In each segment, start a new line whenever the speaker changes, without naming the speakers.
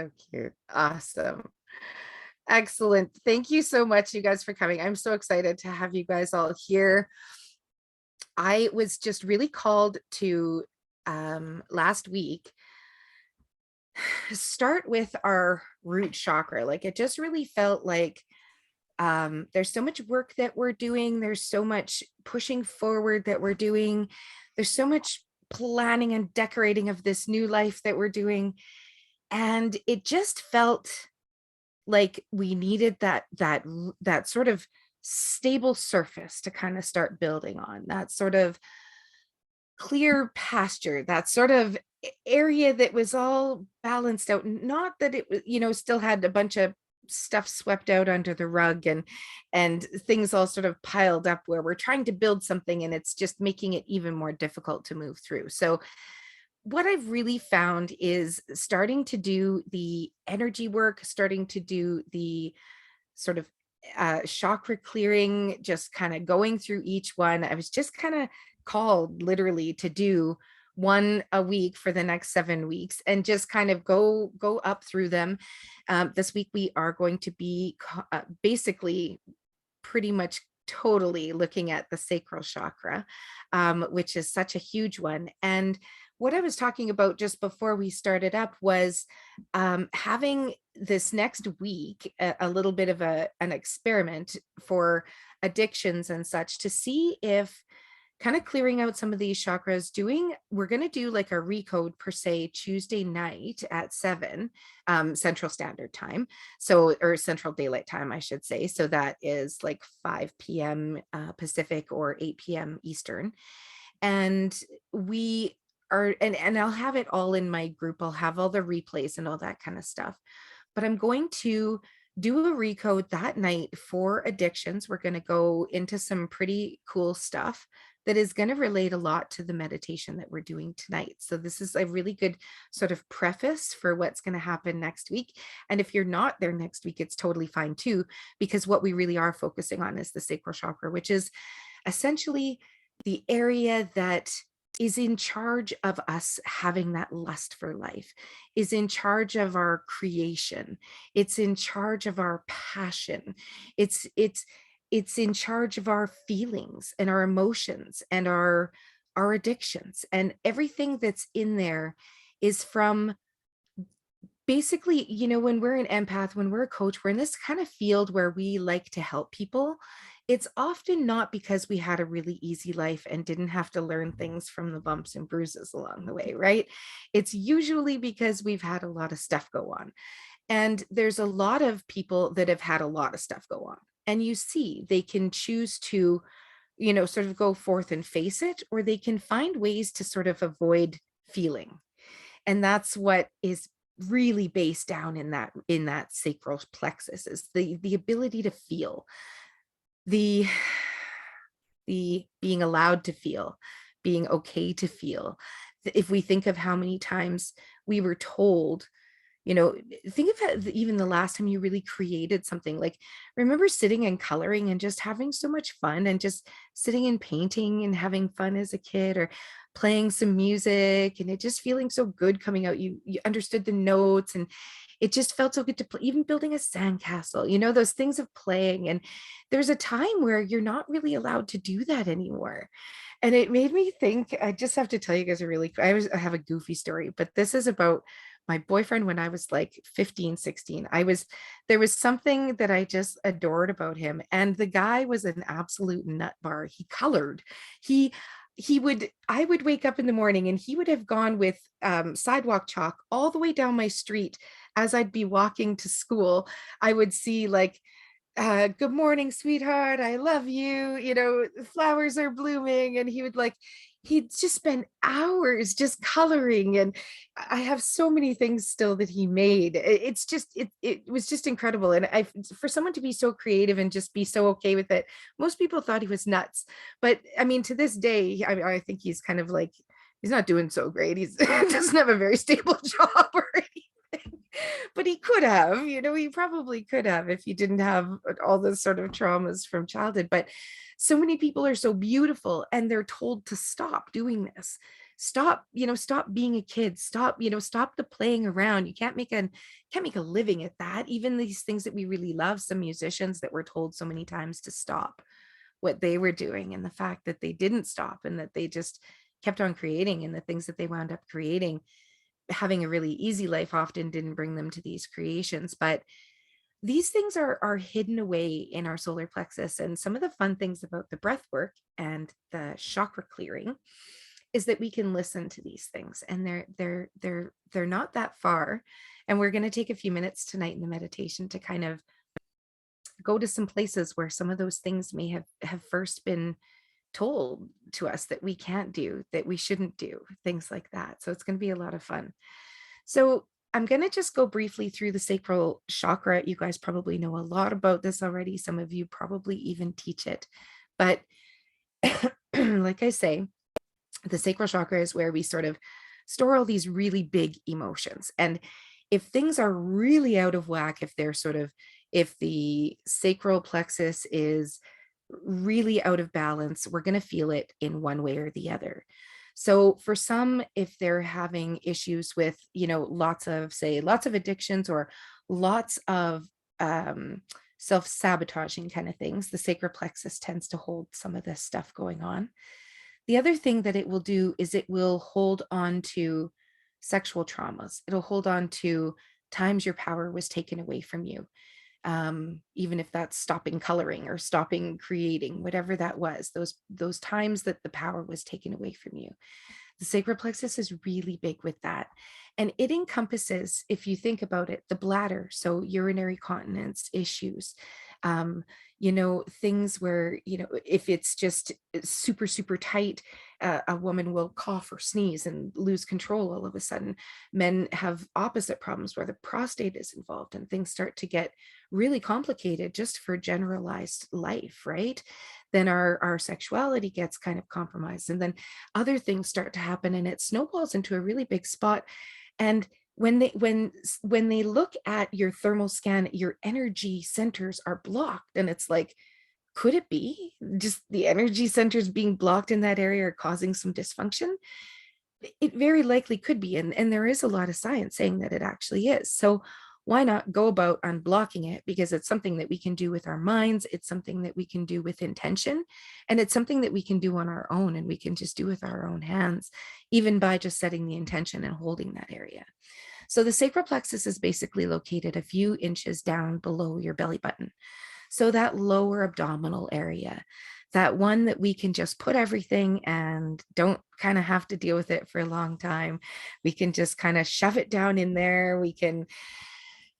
So cute. Awesome. Excellent. Thank you so much, you guys, for coming. I'm so excited to have you guys all here. I was just really called to last week start with our root chakra. Like it just really felt like there's so much work that we're doing, there's so much pushing forward that we're doing, there's so much planning and decorating of this new life that we're doing. And it just felt like we needed that sort of stable surface to kind of start building on, that sort of clear pasture, that sort of area that was all balanced out. Not that it was, still had a bunch of stuff swept out under the rug and things all sort of piled up where we're trying to build something and it's just making it even more difficult to move through. So what I've really found is starting to do the energy work, starting to do the sort of chakra clearing, just kind of going through each one. I was just kind of called literally to do one a week for the next 7 weeks and just kind of go up through them. This week we are going to be basically pretty much totally looking at the sacral chakra, which is such a huge one. And what I was talking about just before we started up was having this next week a little bit of an experiment for addictions and such to see if kind of clearing out some of these chakras, we're going to do like a recode per se Tuesday night at 7 Central Standard Time. So, or Central Daylight Time, I should say. So that is like 5 p.m. Pacific or 8 p.m. Eastern. And we are, and I'll have it all in my group. I'll have all the replays and all that kind of stuff. But I'm going to do a recode that night for addictions. We're going to go into some pretty cool stuff that is going to relate a lot to the meditation that we're doing tonight. So this is a really good sort of preface for what's going to happen next week. And if you're not there next week, it's totally fine too, because what we really are focusing on is the sacral chakra, which is essentially the area that is in charge of us having that lust for life, is in charge of our creation. It's in charge of our passion. It's in charge of our feelings and our emotions and our addictions, and everything that's in there is from basically, when we're an empath, when we're a coach, we're in this kind of field where we like to help people. It's often not because we had a really easy life and didn't have to learn things from the bumps and bruises along the way, right? It's usually because we've had a lot of stuff go on. And there's a lot of people that have had a lot of stuff go on. And you see, they can choose to, sort of go forth and face it, or they can find ways to sort of avoid feeling. And that's what is really based down in that sacral plexus, is the ability to feel, the being allowed to feel, being okay to feel. If we think of how many times we were told, think of even the last time you really created something. Like, remember sitting and coloring and just having so much fun, and just sitting and painting and having fun as a kid, or playing some music and it just feeling so good coming out. You understood the notes and it just felt so good to play, even building a sandcastle, those things of playing. And there's a time where you're not really allowed to do that anymore. And it made me think, I just have to tell you guys I have a goofy story, but this is about my boyfriend. When I was like 15, 16, there was something that I just adored about him. And the guy was an absolute nut bar. He colored. I would wake up in the morning and he would have gone with sidewalk chalk all the way down my street. As I'd be walking to school, I would see like, good morning, sweetheart, I love you, flowers are blooming. And he'd just spend hours just coloring. And I have so many things still that he made. It was just incredible. And for someone to be so creative and just be so okay with it, most people thought he was nuts. But I mean, to this day, I think he's kind of like, he's not doing so great. He doesn't have a very stable job or anything. But he could have, he probably could have, if he didn't have all those sort of traumas from childhood. But so many people are so beautiful and they're told to stop doing this. stop, stop being a kid, stop, stop the playing around. You can't make a living at that. Even these things that we really love, some musicians that were told so many times to stop what they were doing, and the fact that they didn't stop and that they just kept on creating, and the things that they wound up creating, having a really easy life, often didn't bring them to these creations. But these things are hidden away in our solar plexus. And some of the fun things about the breath work and the chakra clearing is that we can listen to these things, and they're not that far. And we're going to take a few minutes tonight in the meditation to kind of go to some places where some of those things may have first been told to us that we can't do, that we shouldn't do, things like that. So it's going to be a lot of fun. So I'm going to just go briefly through the sacral chakra. You guys probably know a lot about this already. Some of you probably even teach it. But like I say, the sacral chakra is where we sort of store all these really big emotions. And if things are really out of whack, if the sacral plexus is really out of balance, we're going to feel it in one way or the other. So for some, if they're having issues with, lots of addictions, or lots of self-sabotaging kind of things, the sacral plexus tends to hold some of this stuff going on. The other thing that it will do is it will hold on to sexual traumas. It'll hold on to times your power was taken away from you. Even if that's stopping coloring or stopping creating, whatever that was, those times that the power was taken away from you. The sacral plexus is really big with that. And it encompasses, if you think about it, the bladder, so urinary continence issues, things where, if it's just super, super tight, a woman will cough or sneeze and lose control all of a sudden. Men have opposite problems where the prostate is involved, and things start to get really complicated just for generalized life, right? Then our sexuality gets kind of compromised, and then other things start to happen, and it snowballs into a really big spot. And when they look at your thermal scan, your energy centers are blocked, and it's like, could it be just the energy centers being blocked in that area are causing some dysfunction? It very likely could be, and there is a lot of science saying that it actually is. So why not go about unblocking it? Because it's something that we can do with our minds, it's something that we can do with intention, and it's something that we can do on our own, and we can just do with our own hands, even by just setting the intention and holding that area. So the sacral plexus is basically located a few inches down below your belly button. So that lower abdominal area, that one that we can just put everything and don't kind of have to deal with it for a long time. We can just kind of shove it down in there. We can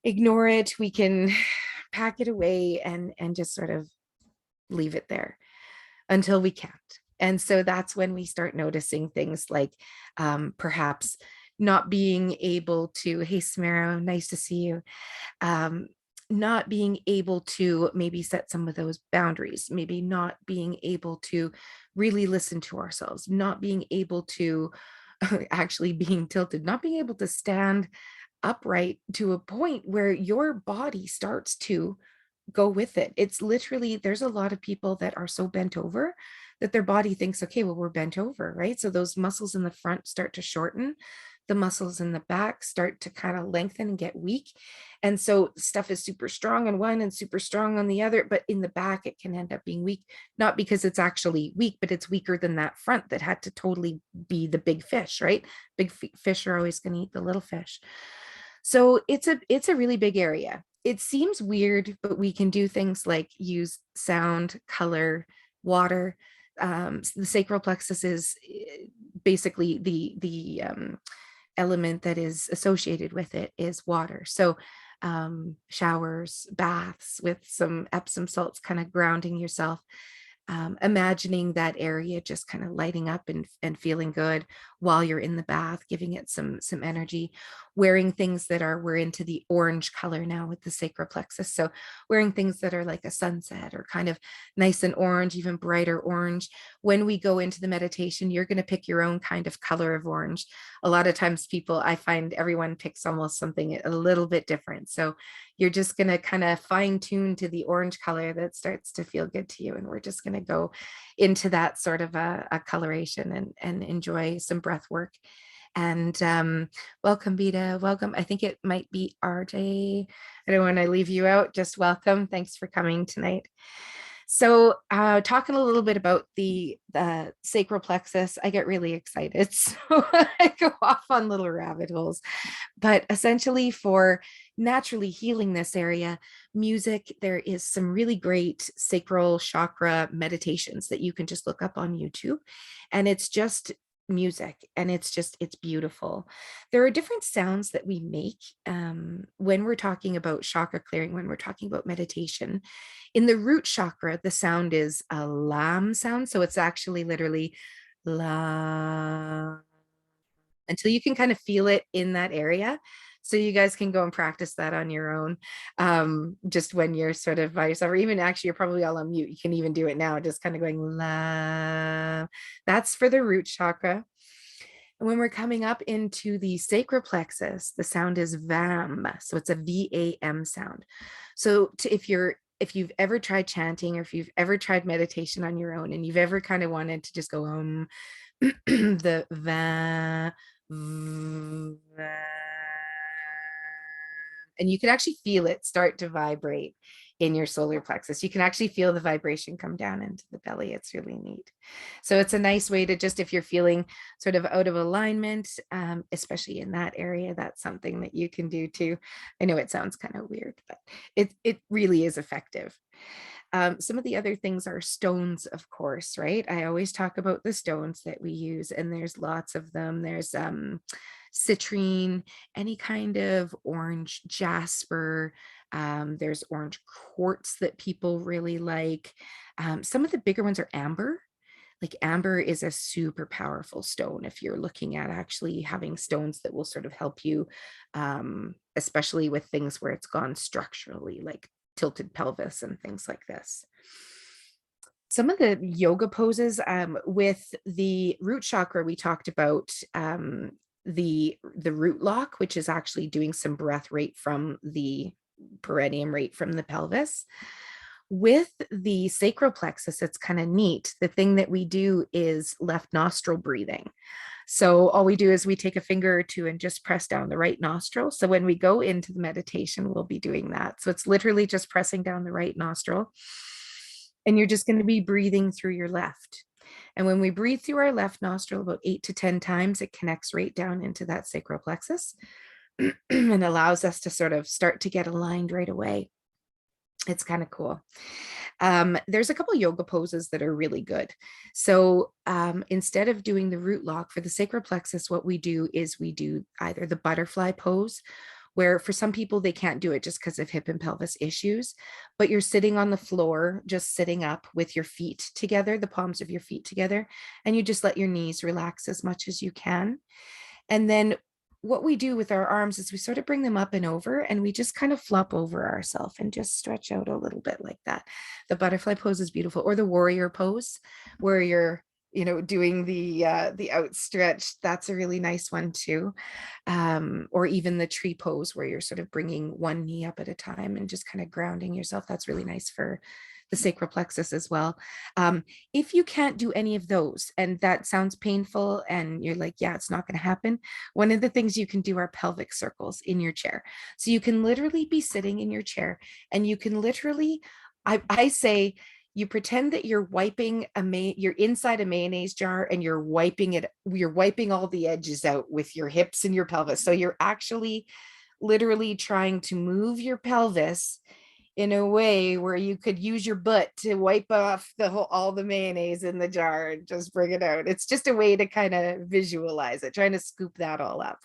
ignore it. We can pack it away and just sort of leave it there until we can't. And so that's when we start noticing things like perhaps not being able to, hey, Samara, nice to see you. Not being able to maybe set some of those boundaries, maybe not being able to really listen to ourselves, not being able to actually being tilted, not being able to stand upright to a point where your body starts to go with it. It's literally, there's a lot of people that are so bent over that their body thinks, okay, well, we're bent over, right? So those muscles in the front start to shorten. The muscles in the back start to kind of lengthen and get weak. And so stuff is super strong on one and super strong on the other, but in the back, it can end up being weak, not because it's actually weak, but it's weaker than that front that had to totally be the big fish, right? Big fish are always going to eat the little fish. So it's a really big area. It seems weird, but we can do things like use sound, color, water. The sacral plexus is basically the element that is associated with it is water. So showers, baths with some Epsom salts, kind of grounding yourself. Imagining that area just kind of lighting up and feeling good while you're in the bath, giving it some energy. Wearing things that we're into the orange color now with the sacral plexus. So wearing things that are like a sunset or kind of nice and orange, even brighter orange. When we go into the meditation, you're going to pick your own kind of color of orange. A lot of times I find everyone picks almost something a little bit different. So you're just going to kind of fine tune to the orange color that starts to feel good to you. And we're just going to of go into that sort of a coloration and enjoy some breath work. And welcome, Beta. Welcome. I think it might be RJ. I don't want to leave you out. Just welcome. Thanks for coming tonight. So talking a little bit about the sacral plexus, I get really excited. So I go off on little rabbit holes. But essentially for naturally healing this area, music, there is some really great sacral chakra meditations that you can just look up on YouTube. And it's just music, and it's beautiful. There are different sounds that we make when we're talking about chakra clearing, when we're talking about meditation. In the root chakra, the sound is a lam sound, so it's actually literally la, until you can kind of feel it in that area. So you guys can go and practice that on your own, just when you're sort of by yourself, or even actually you're probably all on mute. You can even do it now, just kind of going la. That's for the root chakra. And when we're coming up into the sacral plexus, the sound is vam. So it's a V-A-M sound. So if you've ever tried chanting, or if you've ever tried meditation on your own, and you've ever kind of wanted to just go the va, va, and you can actually feel it start to vibrate in your solar plexus. You can actually feel the vibration come down into the belly. It's really neat. So it's a nice way to just, if you're feeling sort of out of alignment, especially in that area, that's something that you can do too. I know it sounds kind of weird, but it really is effective. Some of the other things are stones, of course, right? I always talk about the stones that we use, and there's lots of them. There's citrine, any kind of orange jasper. There's orange quartz that people really like. Some of the bigger ones are amber. Like amber is a super powerful stone if you're looking at actually having stones that will sort of help you, especially with things where it's gone structurally, like tilted pelvis and things like this. Some of the yoga poses, with the root chakra, we talked about the root lock, which is actually doing some breath right from the perineum, right from the pelvis. With the sacral plexus, it's kind of neat. The thing that we do is left nostril breathing. So all we do is we take a finger or two and just press down the right nostril. So when we go into the meditation, we'll be doing that. So it's literally just pressing down the right nostril. And you're just going to be breathing through your left. And when we breathe through our left nostril about 8 to 10 times, it connects right down into that sacral plexus and allows us to sort of start to get aligned right away. It's kind of cool. There's a couple yoga poses that are really good. So instead of doing the root lock for the sacral plexus, what we do is we do either the butterfly pose, where for some people they can't do it just because of hip and pelvis issues, but you're sitting on the floor, just sitting up with your feet together, the palms of your feet together, and you just let your knees relax as much as you can. And then what we do with our arms is we sort of bring them up and over, and we just kind of flop over ourselves and just stretch out a little bit like that. The butterfly pose is beautiful, or the warrior pose, where you're doing the outstretched. That's a really nice one too. Or even the tree pose, where you're sort of bringing one knee up at a time and just kind of grounding yourself. That's really nice for the sacral plexus as well. If you can't do any of those and that sounds painful and you're like, yeah, it's not going to happen, one of the things you can do are pelvic circles in your chair. So you can literally be sitting in your chair, and you can literally, I say, you pretend that you're wiping you're inside a mayonnaise jar, and you're wiping all the edges out with your hips and your pelvis. So you're actually literally trying to move your pelvis in a way where you could use your butt to wipe off all the mayonnaise in the jar and just bring it out. It's just a way to kind of visualize it, trying to scoop that all up.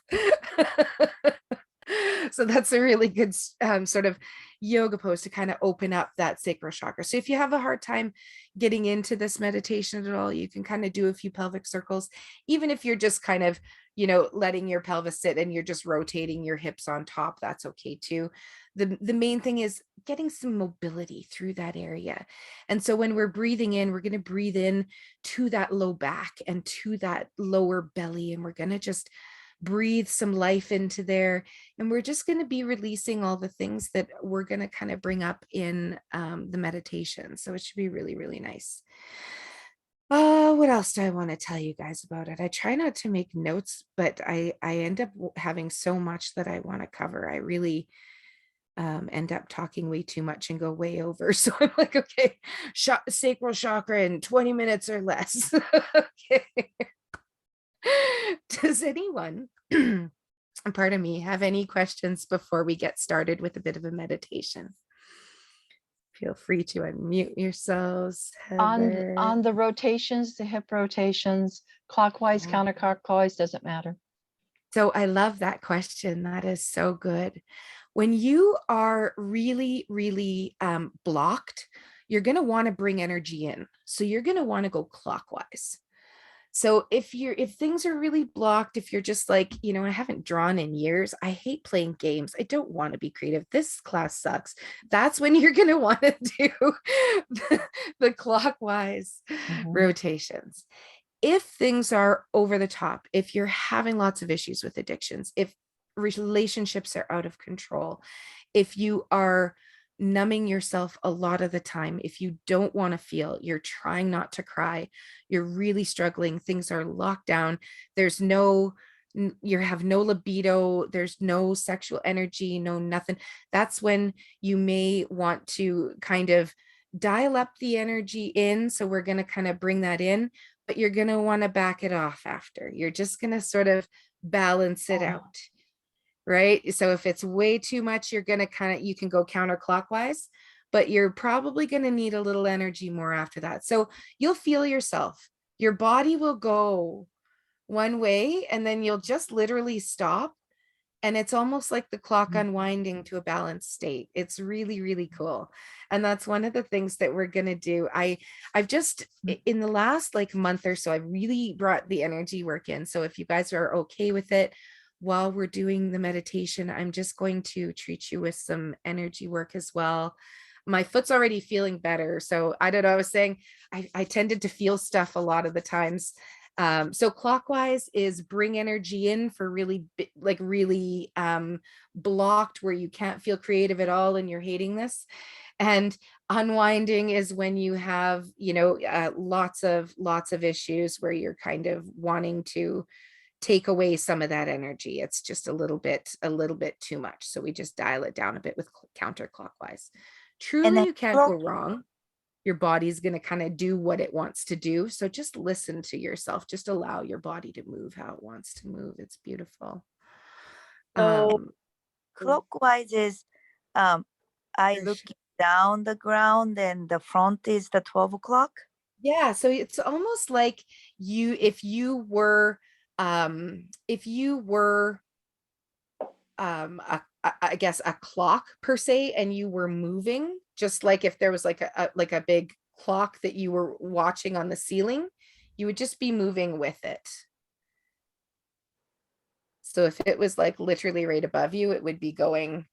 So that's a really good sort of yoga pose to kind of open up that sacral chakra. So if you have a hard time getting into this meditation at all, you can kind of do a few pelvic circles, even if you're just kind of, letting your pelvis sit and you're just rotating your hips on top. That's okay too. The main thing is getting some mobility through that area. And so when we're breathing in, we're going to breathe in to that low back and to that lower belly, and we're going to just breathe some life into there. And we're just going to be releasing all the things that we're going to kind of bring up in the meditation. So it should be really, really nice. What else do I want to tell you guys about it? I try not to make notes, but I end up having so much that I want to cover. I really end up talking way too much and go way over. So I'm like, okay, sacral chakra in 20 minutes or less. Okay. Does anyone, pardon me, have any questions before we get started with a bit of a meditation? Feel free to unmute yourselves, Heather.
On the rotations, the hip rotations, clockwise, counterclockwise, doesn't matter.
So I love that question. That is so good. When you are really, really blocked, you're going to want to bring energy in. So you're going to want to go clockwise. So if things are really blocked, if you're just like, I haven't drawn in years, I hate playing games, I don't want to be creative, this class sucks, that's when you're going to want to do the clockwise rotations. If things are over the top, if you're having lots of issues with addictions, if relationships are out of control, if you are numbing yourself a lot of the time, if you don't want to feel, you're trying not to cry, you're really struggling, things are locked down, you have no libido, there's no sexual energy, no nothing, that's when you may want to kind of dial up the energy in. So we're going to kind of bring that in, but you're going to want to back it off after. You're just going to sort of balance it out. Right? So if it's way too much, you're going to you can go counterclockwise, but you're probably going to need a little energy more after that. So you'll feel yourself, your body will go one way and then you'll just literally stop. And it's almost like the clock unwinding to a balanced state. It's really, really cool. And that's one of the things that we're going to do. I've just, in the last month or so, I've really brought the energy work in. So if you guys are okay with it, while we're doing the meditation, I'm just going to treat you with some energy work as well. My foot's already feeling better. So I don't know, I was saying I tended to feel stuff a lot of the times. So clockwise is bring energy in for really blocked where you can't feel creative at all and you're hating this. And unwinding is when you have, lots of issues where you're kind of wanting to take away some of that energy. It's just a little bit too much. So we just dial it down a bit with counterclockwise. Truly, you can't go wrong. Your body's going to kind of do what it wants to do. So just listen to yourself. Just allow your body to move how it wants to move. It's beautiful.
So clockwise is I look down the ground and the front is the 12 o'clock.
Yeah. So it's almost like if you were I guess a clock per se, and you were moving, just like if there was like a big clock that you were watching on the ceiling, you would just be moving with it. So if it was like literally right above you, it would be going,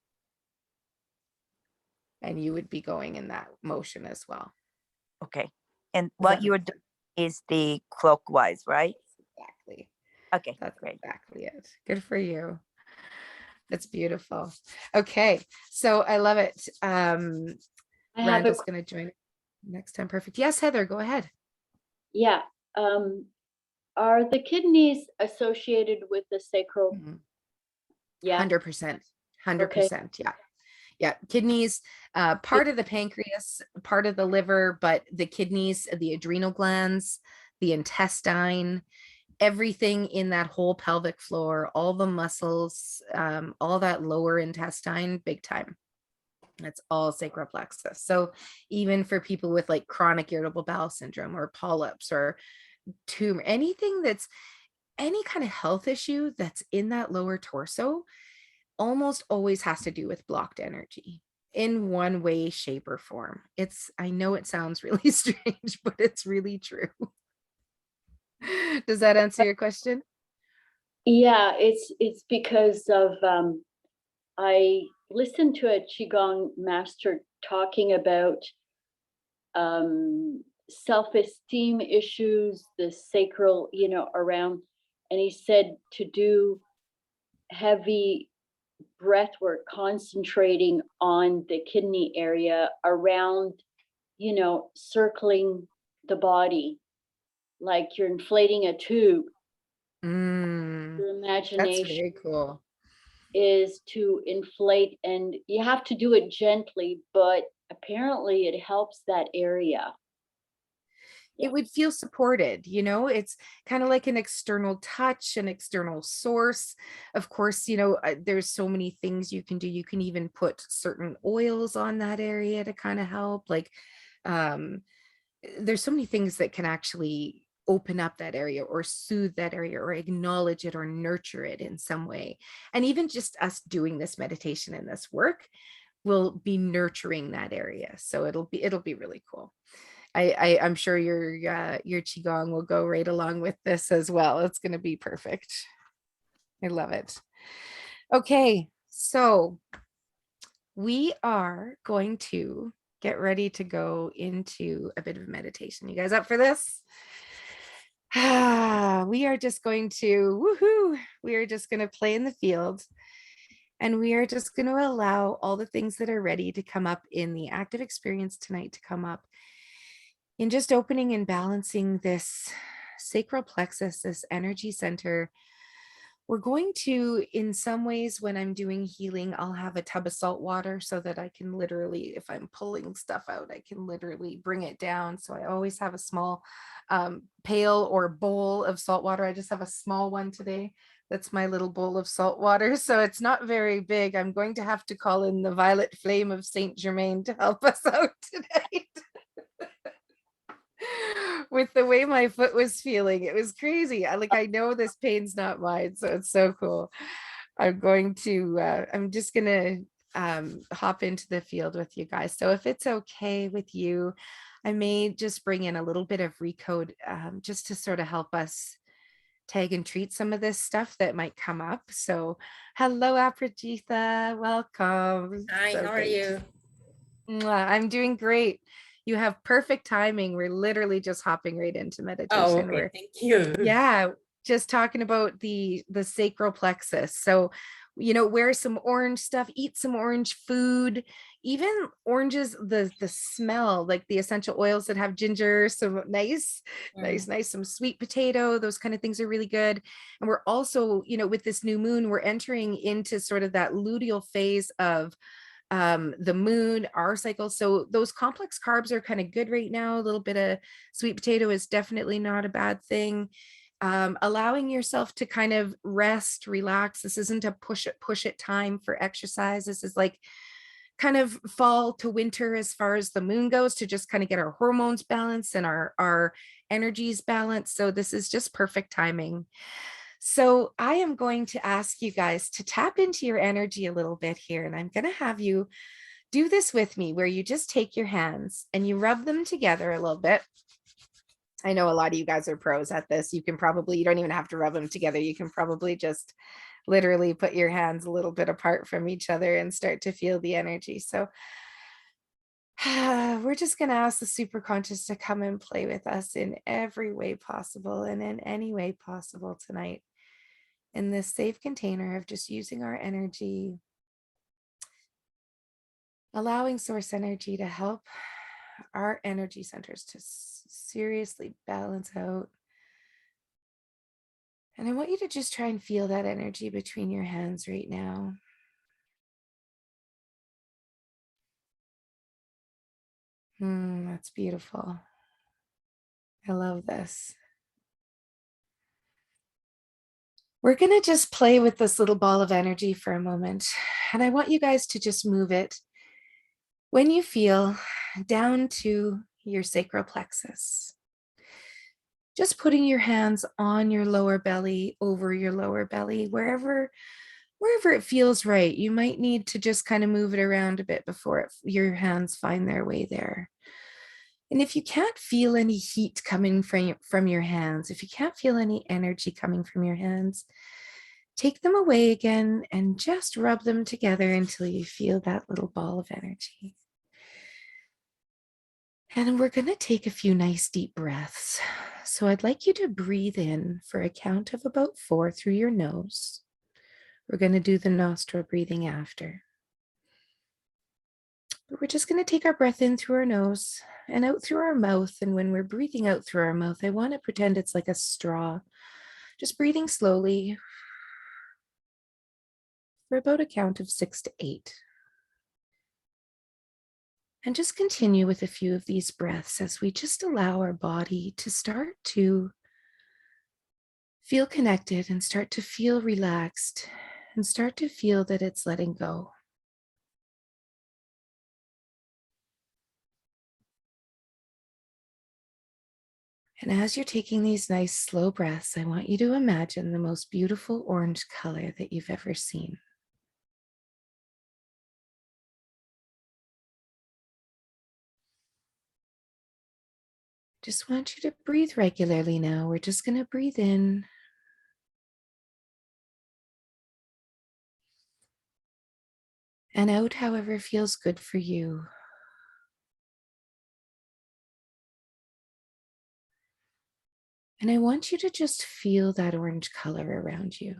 and you would be going in that motion as well.
Okay. And what you're doing is the clockwise, right?
Exactly.
Okay,
that's
great.
Exactly it. Good for you. That's beautiful. Okay, so I love it. Randall's going to join next time. Perfect. Yes, Heather, go ahead.
Yeah. Are the kidneys associated with the sacral?
Yeah. 100%. 100%. Yeah. Yeah. Kidneys, part of the pancreas, part of the liver, but the kidneys, the adrenal glands, the intestine, everything in that whole pelvic floor, all the muscles, all that lower intestine, big time. That's all sacral plexus. So even for people with like chronic irritable bowel syndrome or polyps or tumor, anything that's any kind of health issue that's in that lower torso almost always has to do with blocked energy in one way, shape, or form. I know it sounds really strange, but it's really true. Does that answer your question?
Yeah, it's because of I listened to a Qigong master talking about self-esteem issues, the sacral, around, and he said to do heavy breath work, concentrating on the kidney area around, circling the body, like you're inflating a tube. Your
That's
imagination
very cool.
is to inflate, and you have to do it gently, but apparently it helps that area. Yeah.
It would feel supported, it's kind of like an external touch, an external source. Of course, there's so many things you can do. You can even put certain oils on that area to kind of help. Like, there's so many things that can actually open up that area or soothe that area or acknowledge it or nurture it in some way. And even just us doing this meditation and this work will be nurturing that area. So it'll be really cool. I'm sure your qigong will go right along with this as well. It's going to be perfect. I love it. Okay, so we are going to get ready to go into a bit of meditation. You guys up for this? We are just going to, woohoo, we are just going to play in the field, and we are just going to allow all the things that are ready to come up in the active experience tonight to come up in just opening and balancing this sacral plexus, this energy center. We're going to, in some ways, when I'm doing healing, I'll have a tub of salt water so that I can literally, if I'm pulling stuff out, I can literally bring it down. So I always have a small pail or bowl of salt water. I just have a small one today. That's my little bowl of salt water. So it's not very big. I'm going to have to call in the violet flame of Saint Germain to help us out tonight. With the way my foot was feeling, it was crazy. I know this pain's not mine, so it's so cool. I'm just gonna hop into the field with you guys. So if it's okay with you, I may just bring in a little bit of recode just to sort of help us tag and treat some of this stuff that might come up. So hello, Aprajitha, welcome.
Hi,
So
how are
great.
you?
I'm doing great. You have perfect timing. We're literally just hopping right into meditation.
Oh, okay, thank you.
Yeah, just talking about the sacral plexus. So, wear some orange stuff, eat some orange food, even oranges, the smell, like the essential oils that have ginger, some nice, some sweet potato, those kind of things are really good. And we're also, with this new moon, we're entering into sort of that luteal phase of the moon, our cycle. So those complex carbs are kind of good right now. A little bit of sweet potato is definitely not a bad thing. Allowing yourself to kind of rest, relax. This isn't a push it time for exercise. This is like kind of fall to winter as far as the moon goes, to just kind of get our hormones balanced and our energies balanced. So this is just perfect timing. So I am going to ask you guys to tap into your energy a little bit here, and I'm going to have you do this with me, where you just take your hands and you rub them together a little bit. I know a lot of you guys are pros at this. You don't even have to rub them together. You can probably just literally put your hands a little bit apart from each other and start to feel the energy. So we're just going to ask the superconscious to come and play with us in every way possible and in any way possible tonight, in this safe container of just using our energy, allowing source energy to help our energy centers to seriously balance out. And I want you to just try and feel that energy between your hands right now. That's beautiful. I love this. We're going to just play with this little ball of energy for a moment. And I want you guys to just move it, when you feel, down to your sacral plexus. Just putting your hands on your lower belly, over your lower belly, wherever it feels right. You might need to just kind of move it around a bit before your hands find their way there. And if you can't feel any heat coming from your hands, if you can't feel any energy coming from your hands, take them away again and just rub them together until you feel that little ball of energy. And we're going to take a few nice deep breaths. So I'd like you to breathe in for a count of about 4 through your nose. We're going to do the nostril breathing after. But we're just going to take our breath in through our nose and out through our mouth. And when we're breathing out through our mouth, I want to pretend it's like a straw. Just breathing slowly for about a count of 6 to 8. And just continue with a few of these breaths as we just allow our body to start to feel connected and start to feel relaxed and start to feel that it's letting go. And as you're taking these nice slow breaths, I want you to imagine the most beautiful orange color that you've ever seen. Just want you to breathe regularly now. We're just going to breathe in and out however feels good for you. And I want you to just feel that orange color around you.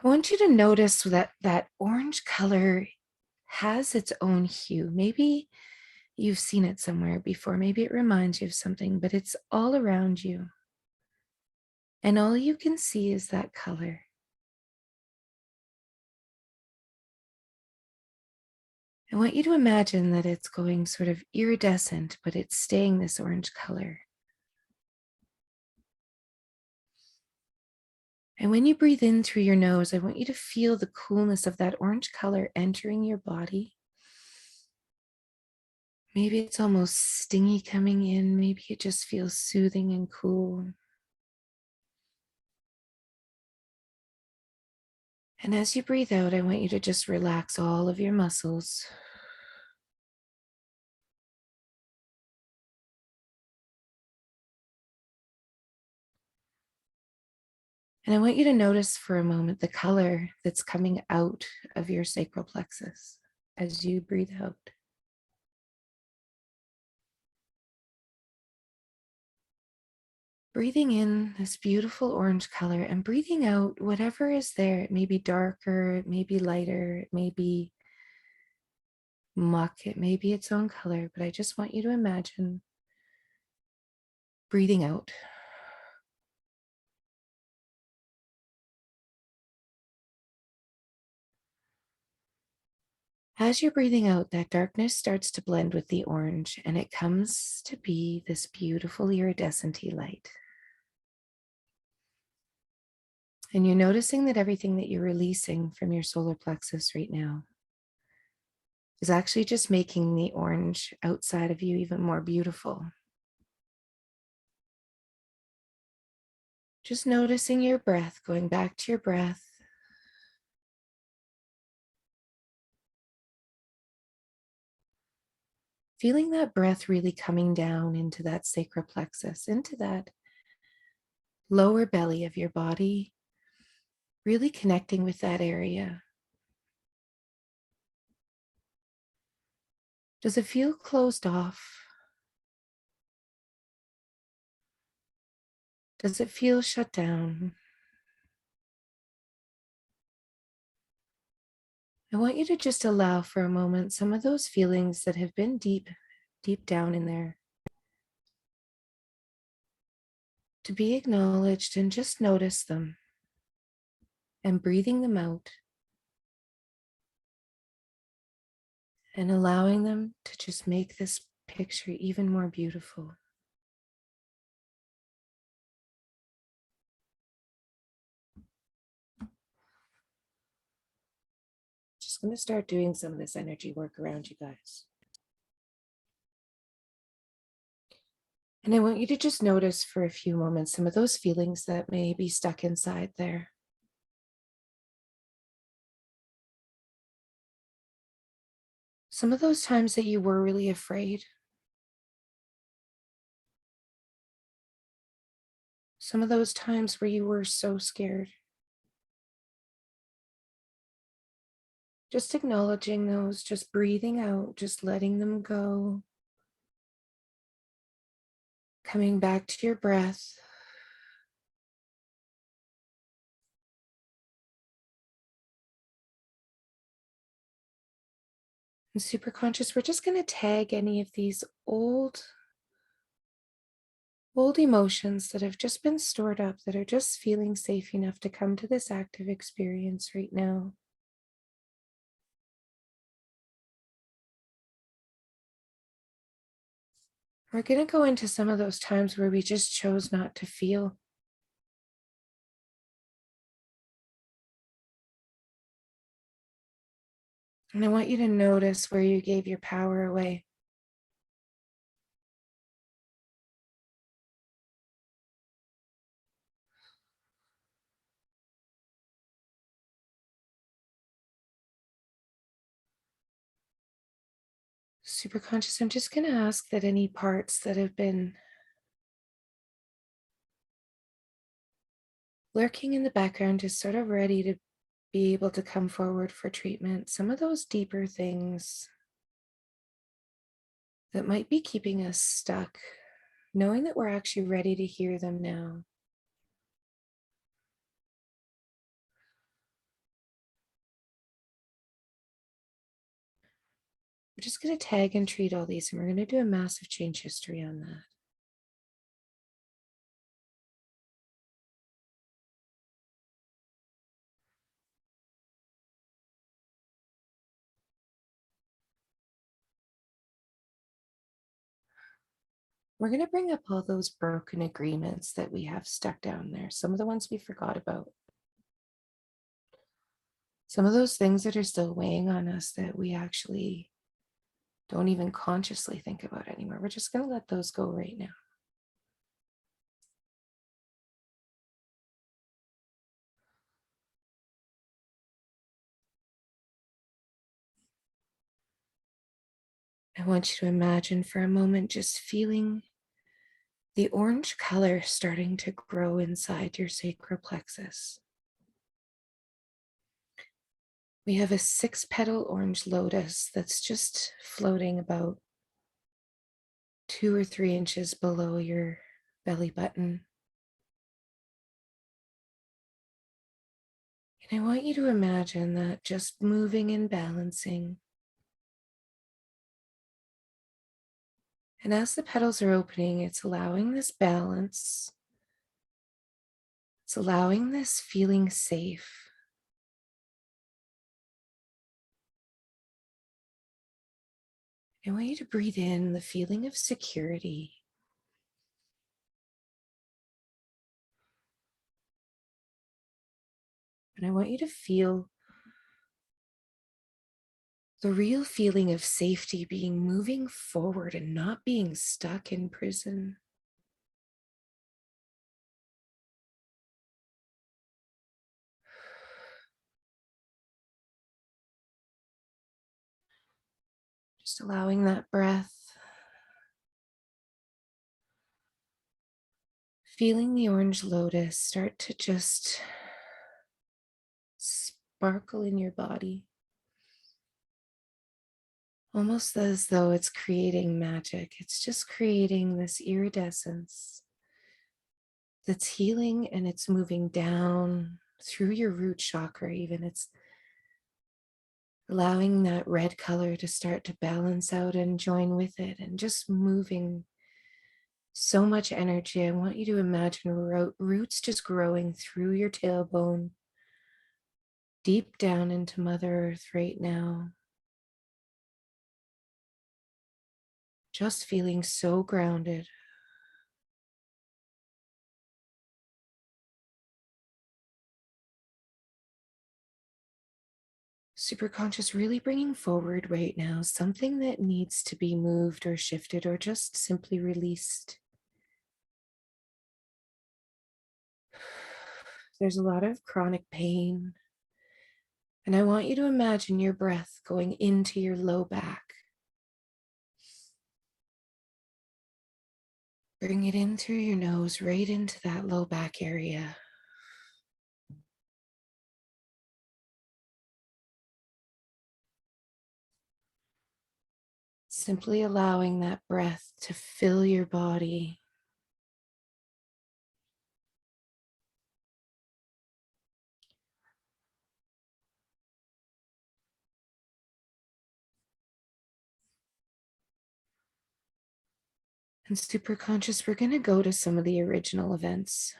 I want you to notice that that orange color has its own hue. Maybe you've seen it somewhere before. Maybe it reminds you of something, but it's all around you. And all you can see is that color. I want you to imagine that it's going sort of iridescent, but it's staying this orange color. And when you breathe in through your nose, I want you to feel the coolness of that orange color entering your body. Maybe it's almost stingy coming in. Maybe it just feels soothing and cool. And as you breathe out, I want you to just relax all of your muscles. And I want you to notice for a moment the color that's coming out of your sacral plexus as you breathe out. Breathing in this beautiful orange color and breathing out whatever is there. It may be darker, it may be lighter, it may be muck, it may be its own color, but I just want you to imagine breathing out. As you're breathing out, that darkness starts to blend with the orange and it comes to be this beautiful iridescent light. And you're noticing that everything that you're releasing from your solar plexus right now is actually just making the orange outside of you even more beautiful. Just noticing your breath, going back to your breath. Feeling that breath really coming down into that sacral plexus, into that lower belly of your body, really connecting with that area. Does it feel closed off? Does it feel shut down? I want you to just allow for a moment some of those feelings that have been deep, deep down in there to be acknowledged, and just notice them and breathing them out and allowing them to just make this picture even more beautiful. Just going to start doing some of this energy work around you guys. And I want you to just notice for a few moments some of those feelings that may be stuck inside there. Some of those times that you were really afraid. Some of those times where you were so scared. Just acknowledging those, just breathing out, just letting them go. Coming back to your breath. And super conscious, we're just going to tag any of these old emotions that have just been stored up, that are just feeling safe enough to come to this active experience right now. We're going to go into some of those times where we just chose not to feel. And I want you to notice where you gave your power away. Super conscious, I'm just going to ask that any parts that have been lurking in the background, just sort of ready to be able to come forward for treatment, some of those deeper things that might be keeping us stuck, knowing that we're actually ready to hear them now. We're just going to tag and treat all these, and we're going to do a massive change history on that. We're going to bring up all those broken agreements that we have stuck down there. Some of the ones we forgot about. Some of those things that are still weighing on us that we actually don't even consciously think about anymore. We're just going to let those go right now. I want you to imagine for a moment just feeling the orange color starting to grow inside your sacral plexus. We have a 6-petal orange lotus that's just floating about 2 or 3 inches below your belly button. And I want you to imagine that just moving and balancing. And as the petals are opening, it's allowing this balance. It's allowing this feeling safe. I want you to breathe in the feeling of security. And I want you to feel the real feeling of safety, being moving forward and not being stuck in prison. Just allowing that breath. Feeling the orange lotus start to just sparkle in your body. Almost as though it's creating magic. It's just creating this iridescence that's healing, and it's moving down through your root chakra even. It's allowing that red color to start to balance out and join with it, and just moving so much energy. I want you to imagine roots just growing through your tailbone, deep down into Mother Earth right now. Just feeling so grounded. Super conscious, really bringing forward right now something that needs to be moved or shifted or just simply released. There's a lot of chronic pain. And I want you to imagine your breath going into your low back. Bring it in through your nose, right into that low back area. Simply allowing that breath to fill your body. And super conscious, we're going to go to some of the original events.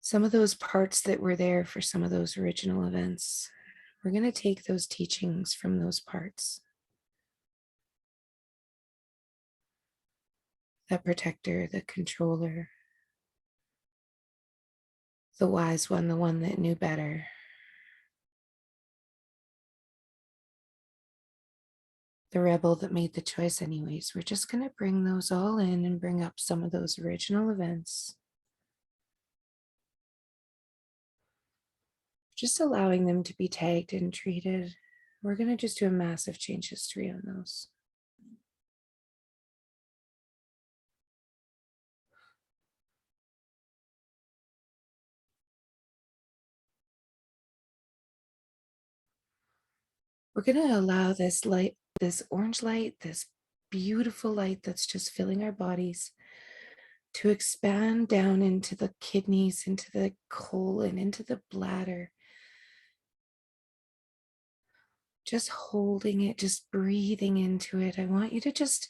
Some of those parts that were there for some of those original events. We're going to take those teachings from those parts. The protector, the controller, the wise one, the one that knew better. The rebel that made the choice anyways. We're just going to bring those all in and bring up some of those original events. Just allowing them to be tagged and treated. We're going to just do a massive change history on those. We're going to allow this light, this orange light, this beautiful light that's just filling our bodies to expand down into the kidneys, into the colon, into the bladder. Just holding it, just breathing into it. I want you to just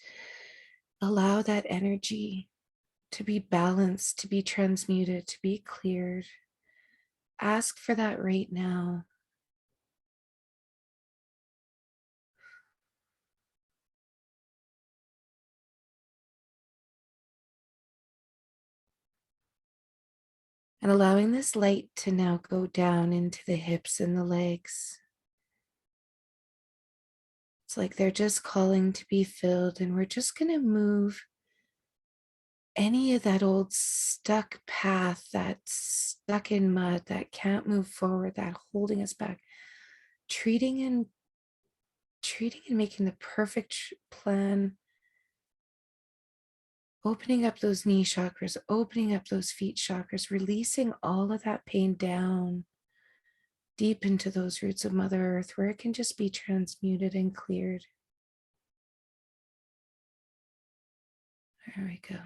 allow that energy to be balanced, to be transmuted, to be cleared. Ask for that right now. And allowing this light to now go down into the hips and the legs. It's like they're just calling to be filled, and we're just going to move any of that old stuck path, that stuck in mud, that can't move forward, that holding us back, treating and making the perfect plan, opening up those knee chakras, opening up those feet chakras, releasing all of that pain down deep into those roots of Mother Earth, where it can just be transmuted and cleared. There we go.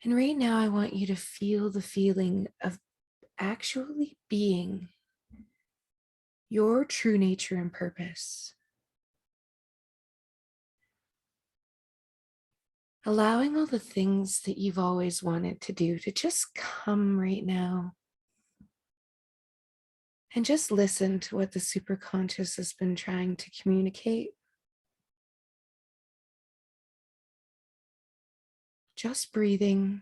And right now, I want you to feel the feeling of actually being your true nature and purpose. Allowing all the things that you've always wanted to do to just come right now. And just listen to what the superconscious has been trying to communicate. Just breathing,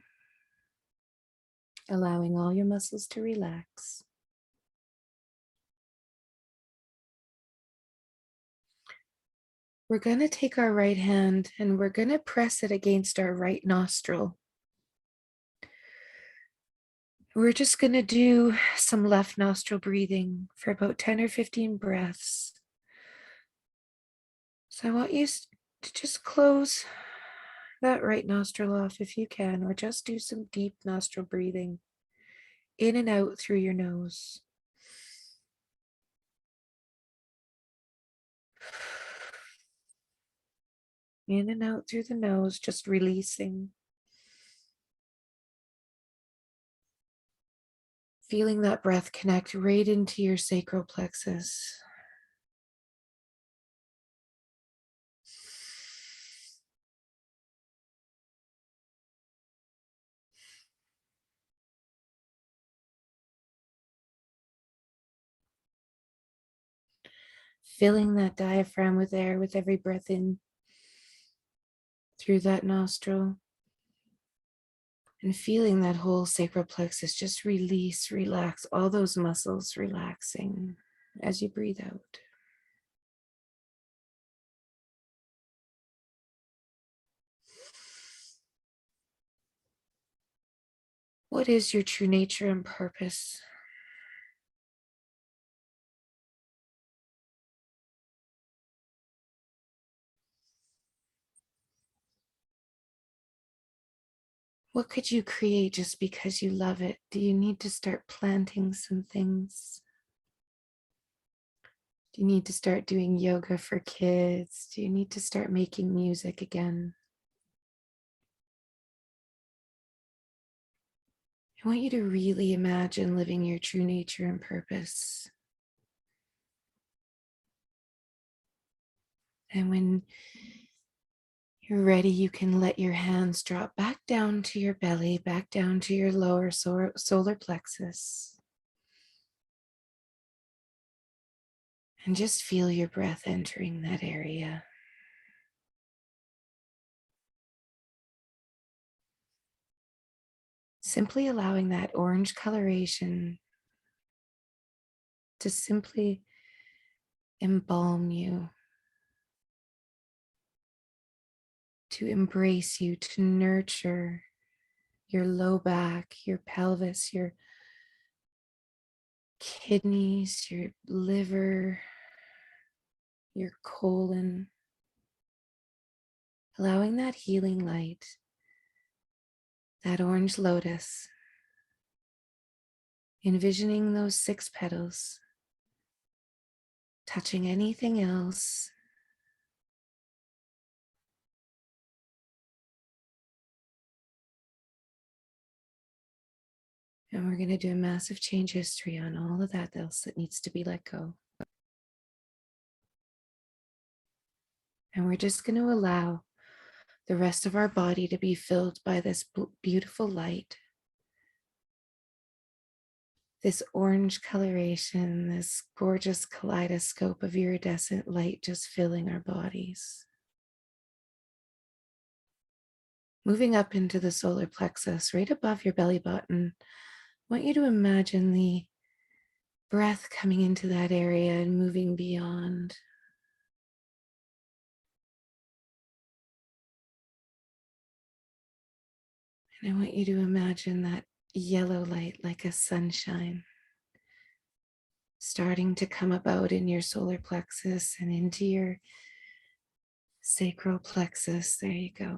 allowing all your muscles to relax. We're going to take our right hand and we're going to press it against our right nostril. We're just going to do some left nostril breathing for about 10 or 15 breaths. So I want you to just close that right nostril off if you can, or just do some deep nostril breathing in and out through your nose. In and out through the nose, just releasing. Feeling that breath connect right into your sacral plexus. Filling that diaphragm with air with every breath in through that nostril. And feeling that whole sacral plexus just release, relax, all those muscles relaxing as you breathe out. What is your true nature and purpose? What could you create just because you love it? Do you need to start planting some things? Do you need to start doing yoga for kids? Do you need to start making music again? I want you to really imagine living your true nature and purpose. And when you're ready, you can let your hands drop back down to your belly, back down to your lower solar plexus. And just feel your breath entering that area. Simply allowing that orange coloration to simply embalm you, to embrace you, to nurture your low back, your pelvis, your kidneys, your liver, your colon. Allowing that healing light, that orange lotus, envisioning those 6 petals, touching anything else. And we're going to do a massive change history on all of that else that needs to be let go. And we're just going to allow the rest of our body to be filled by this beautiful light, this orange coloration, this gorgeous kaleidoscope of iridescent light just filling our bodies. Moving up into the solar plexus, right above your belly button, I want you to imagine the breath coming into that area and moving beyond. And I want you to imagine that yellow light like a sunshine starting to come about in your solar plexus and into your sacral plexus. There you go.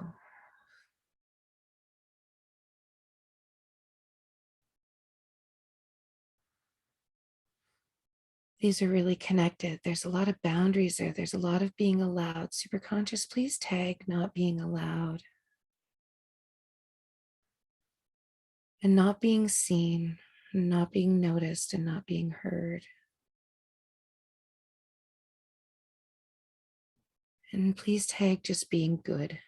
These are really connected. There's a lot of boundaries there. There's a lot of being allowed. Superconscious, please tag not being allowed. And not being seen, not being noticed, and not being heard. And please tag just being good.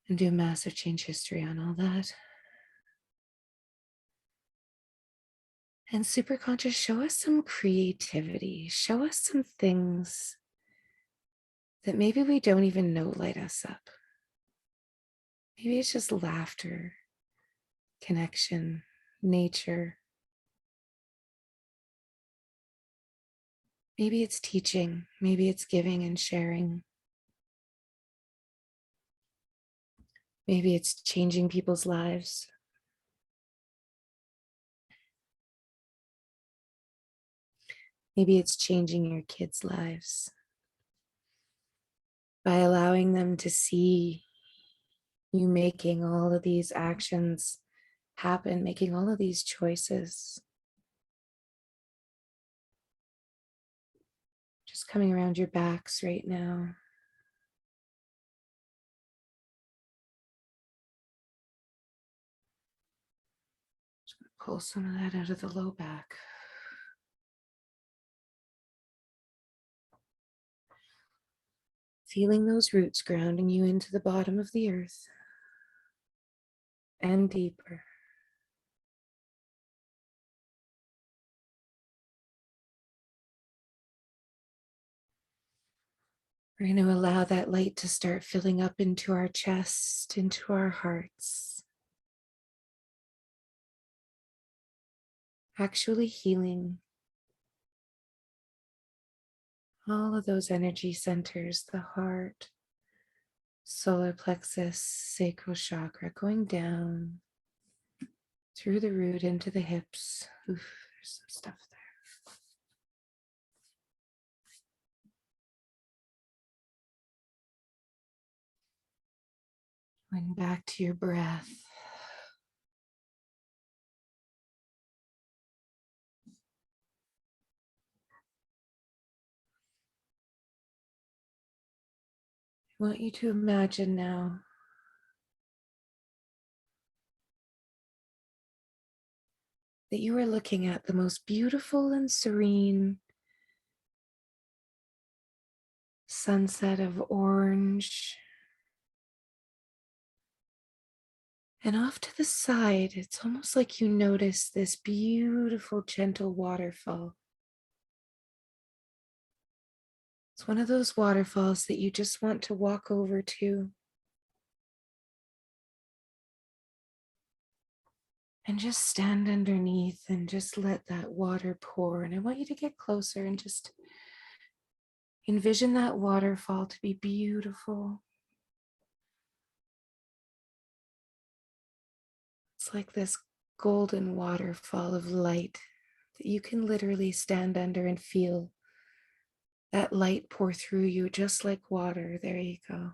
And do a massive change history on all that. And superconscious, show us some creativity. Show us some things that maybe we don't even know light us up. Maybe it's just laughter, connection, nature. Maybe it's teaching. Maybe it's giving and sharing. Maybe it's changing people's lives. Maybe it's changing your kids' lives by allowing them to see you making all of these actions happen, making all of these choices. Just coming around your backs right now. Just gonna pull some of that out of the low back. Feeling those roots grounding you into the bottom of the earth and deeper. We're going to allow that light to start filling up into our chest, into our hearts. Actually healing all of those energy centers, the heart, solar plexus, sacral chakra, going down through the root into the hips. Oof, there's some stuff there. Going back to your breath. I want you to imagine now that you are looking at the most beautiful and serene sunset of orange. And off to the side, it's almost like you notice this beautiful, gentle waterfall. It's one of those waterfalls that you just want to walk over to and just stand underneath and just let that water pour. And I want you to get closer and just envision that waterfall to be beautiful. It's like this golden waterfall of light that you can literally stand under and feel that light pour through you just like water. There you go.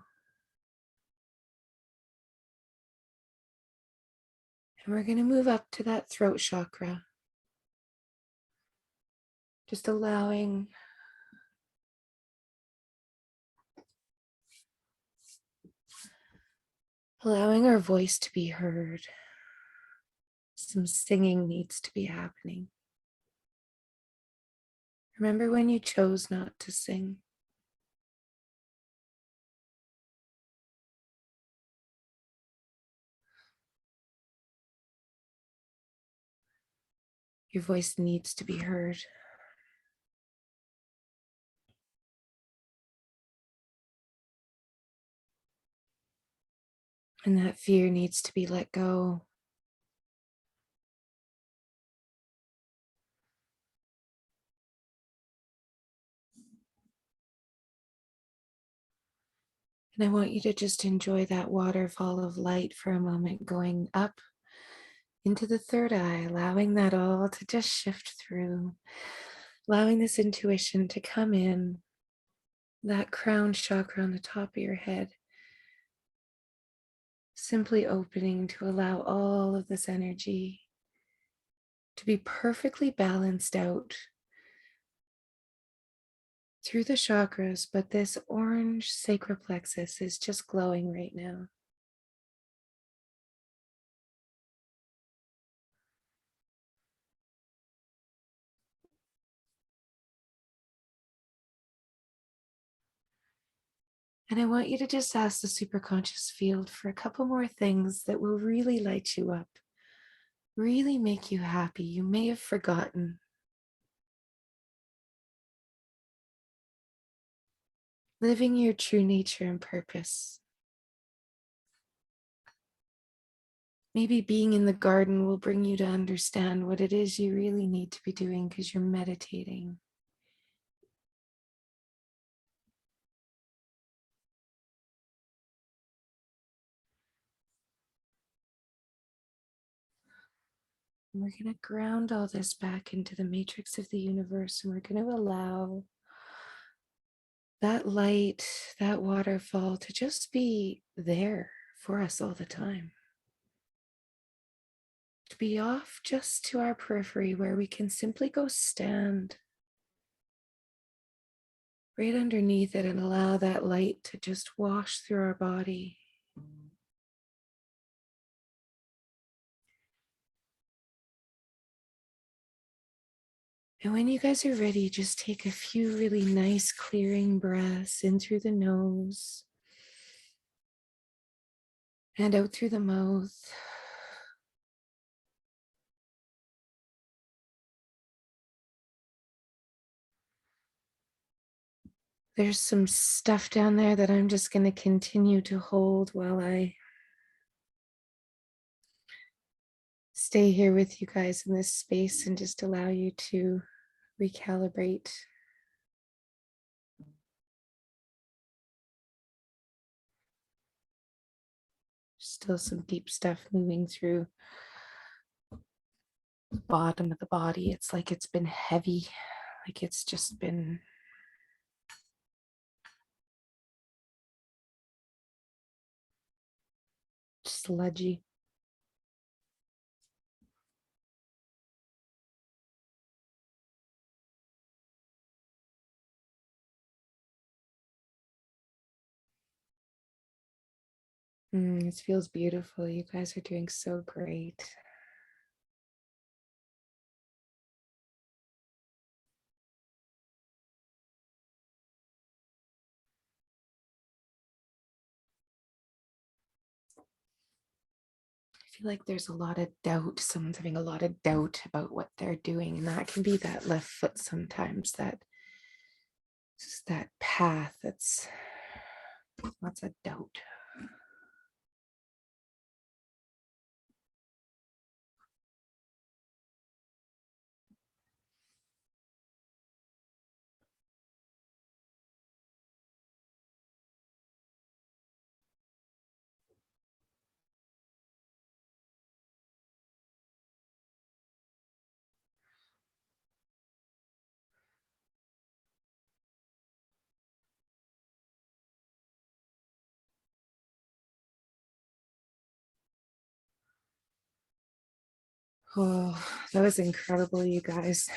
And we're going to move up to that throat chakra. Just allowing our voice to be heard. Some singing needs to be happening. Remember when you chose not to sing? Your voice needs to be heard. And that fear needs to be let go. And I want you to just enjoy that waterfall of light for a moment, going up into the third eye, allowing that all to just shift through, allowing this intuition to come in, that crown chakra on the top of your head, simply opening to allow all of this energy to be perfectly balanced out through the chakras, but this orange sacral plexus is just glowing right now. And I want you to just ask the superconscious field for a couple more things that will really light you up, really make you happy. You may have forgotten. Living your true nature and purpose. Maybe being in the garden will bring you to understand what it is you really need to be doing because you're meditating. And we're going to ground all this back into the matrix of the universe, and we're going to allow that light, that waterfall to just be there for us all the time. To be off just to our periphery where we can simply go stand right underneath it and allow that light to just wash through our body. And when you guys are ready, just take a few really nice clearing breaths in through the nose and out through the mouth. There's some stuff down there that I'm just going to continue to hold while I stay here with you guys in this space and just allow you to recalibrate. Still some deep stuff moving through the bottom of the body. It's like it's been heavy, like it's just been sludgy. It feels beautiful. You guys are doing so great. I feel like there's a lot of doubt. Someone's having a lot of doubt about what they're doing, and that can be that left foot sometimes, that just that path that's lots of doubt. Oh, that was incredible, you guys.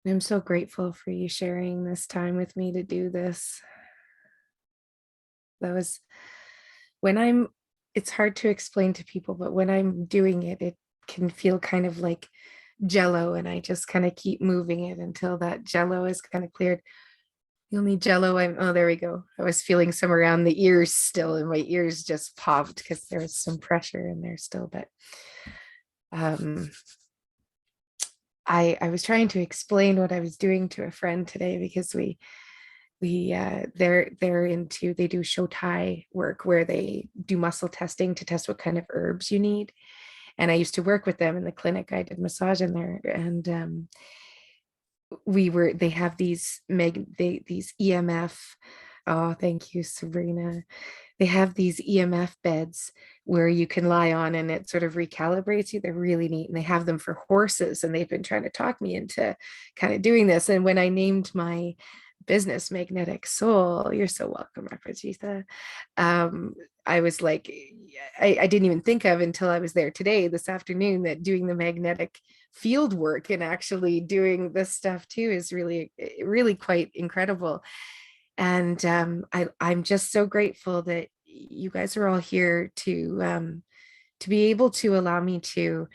I'm so grateful for you sharing this time with me to do this. That was when it's hard to explain to people, but when I'm doing it, it can feel kind of like jello, and I just kind of keep moving it until that jello is kind of cleared. The only jello oh, there we go. I was feeling some around the ears still, and my ears just popped because there was some pressure in there still. But I was trying to explain what I was doing to a friend today, because they're into, they do shotai work where they do muscle testing to test what kind of herbs you need. And I used to work with them in the clinic. I did massage in there, and they have these these EMF. Oh, thank you, Sabrina. They have these EMF beds where you can lie on and it sort of recalibrates you. They're really neat. And they have them for horses. And they've been trying to talk me into kind of doing this. And when I named my business Magnetic Soul, you're so welcome, Rapajitha. I was like, I didn't even think of until I was there today, this afternoon, that doing the magnetic field work and actually doing this stuff too is really, really quite incredible. And I'm just so grateful that you guys are all here to be able to allow me to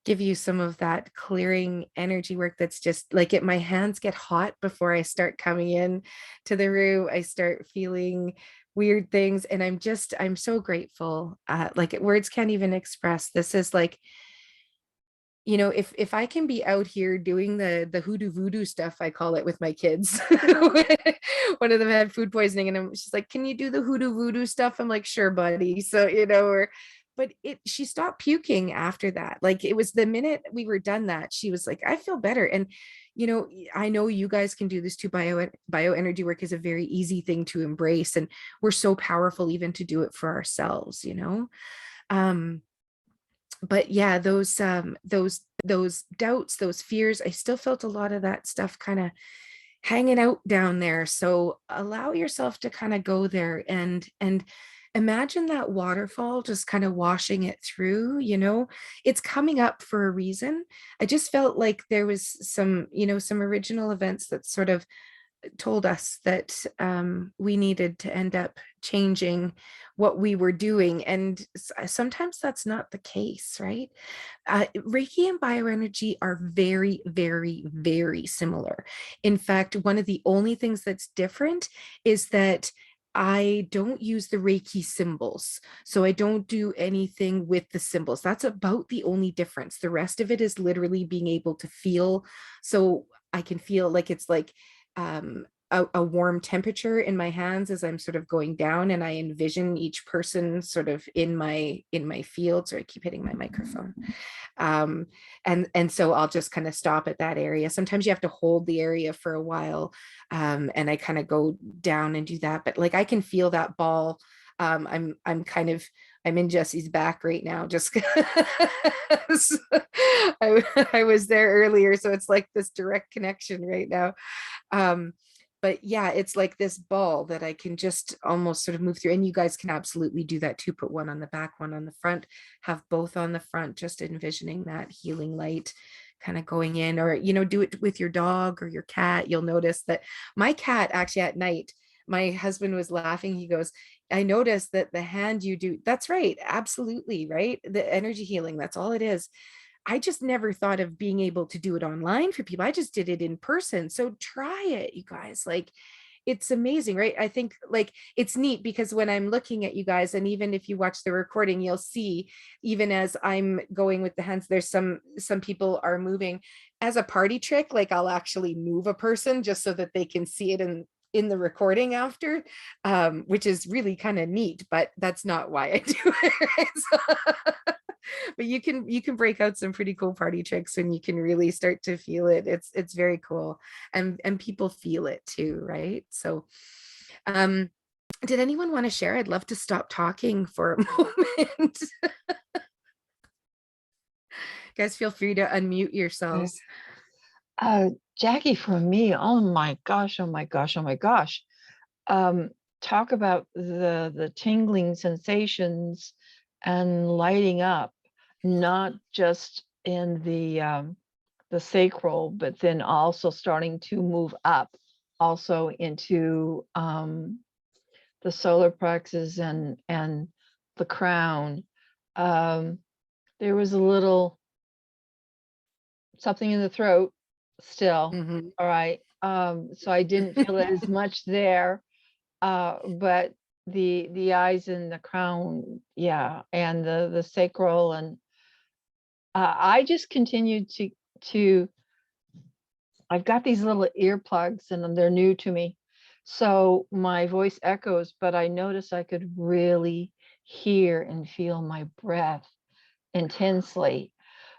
give you some of that clearing energy work. That's just like it, my hands get hot before I start coming in to the room. I start feeling weird things, and I'm so grateful. Like words can't even express. This is like, if I can be out here doing the hoodoo voodoo stuff, I call it, with my kids. One of them had food poisoning, and she's like, "Can you do the hoodoo voodoo stuff?" I'm like, "Sure, buddy." So, but she stopped puking after that. Like, it was the minute we were done that she was like, "I feel better." And I know you guys can do this too. Bioenergy work is a very easy thing to embrace, and we're so powerful even to do it for ourselves. Um, but yeah, those doubts, those fears, I still felt a lot of that stuff kind of hanging out down there. So allow yourself to kind of go there and imagine that waterfall just kind of washing it through. It's coming up for a reason. I just felt like there was some original events that sort of told us that we needed to end up changing what we were doing. And sometimes that's not the case, right? Reiki and bioenergy are very, very, very similar. In fact, one of the only things that's different is that I don't use the Reiki symbols. So I don't do anything with the symbols. That's about the only difference. The rest of it is literally being able to feel. So I can feel like it's like a warm temperature in my hands as I'm sort of going down, and I envision each person sort of in my field. So I keep hitting my microphone. And so I'll just kind of stop at that area. Sometimes you have to hold the area for a while, and I kind of go down and do that. But like I can feel that ball. I'm in Jesse's back right now, just I was there earlier, so it's like this direct connection right now. But yeah, it's like this ball that I can just almost sort of move through. And you guys can absolutely do that too. Put one on the back, one on the front, have both on the front, just envisioning that healing light kind of going in, or, you know, do it with your dog or your cat. You'll notice that my cat actually at night, my husband was laughing. He goes, I noticed that the hand you do, that's right. Absolutely. Right. The energy healing, that's all it is. I just never thought of being able to do it online for people. I just did it in person. So try it, you guys. Like, it's amazing, right? I think like it's neat because when I'm looking at you guys, and even if you watch the recording, you'll see, even as I'm going with the hands, there's some people are moving as a party trick. Like I'll actually move a person just so that they can see it in the recording after, which is really kind of neat, but that's not why I do it. Right? But you can break out some pretty cool party tricks when you can really start to feel it. It's very cool, and people feel it too, right? So did anyone want to share? I'd love to stop talking for a moment. Guys, feel free to unmute yourselves.
Jackie, for me, oh my gosh, oh my gosh, oh my gosh. Talk about the tingling sensations and lighting up, not just in the sacral, but then also starting to move up also into the solar plexus and the crown. There was a little something in the throat still.
Mhm.
All right. So I didn't feel it as much there. But the eyes and the crown, yeah, and the sacral, and I just continued to I've got these little earplugs and they're new to me, so my voice echoes, but I noticed I could really hear and feel my breath intensely.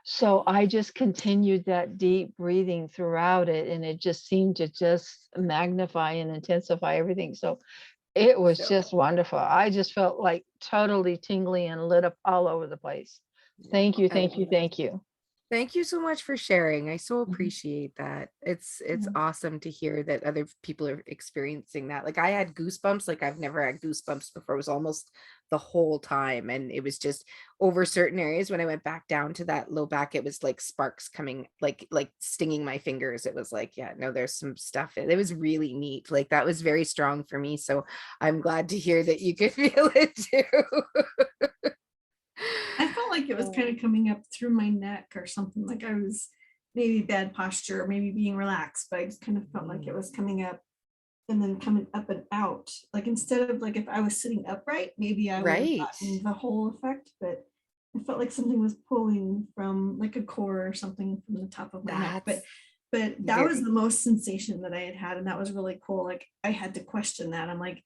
So I just continued that deep breathing throughout it, and it just seemed to just magnify and intensify everything. So it was
So
just wonderful. I just felt like totally tingly and lit up all over the place. Thank you,
I
thank you,
love it.
thank you.
Thank you so much for sharing. I so
Mhm.
appreciate that. It's
Mhm.
awesome to hear that other people are experiencing that. Like I had goosebumps, like I've never had goosebumps before. It was almost the whole time. And it was just over certain areas. When I went back down to that low back, it was like sparks coming, like stinging my fingers. It was like, yeah, no, there's some stuff. It was really neat. Like that was very strong for me. So I'm glad to hear that you could feel it too.
I felt like it was kind of coming up through my neck or something, like I was maybe bad posture, or maybe being relaxed, but I just kind of felt like it was coming up and then coming up and out. Like instead of like if I was sitting upright, maybe I would have
Right.
gotten the whole effect, but I felt like something was pulling from like a core or something from the top of my neck. But that was
very
the most sensation that I had had, and that was really cool. Like I had to question that. I'm like,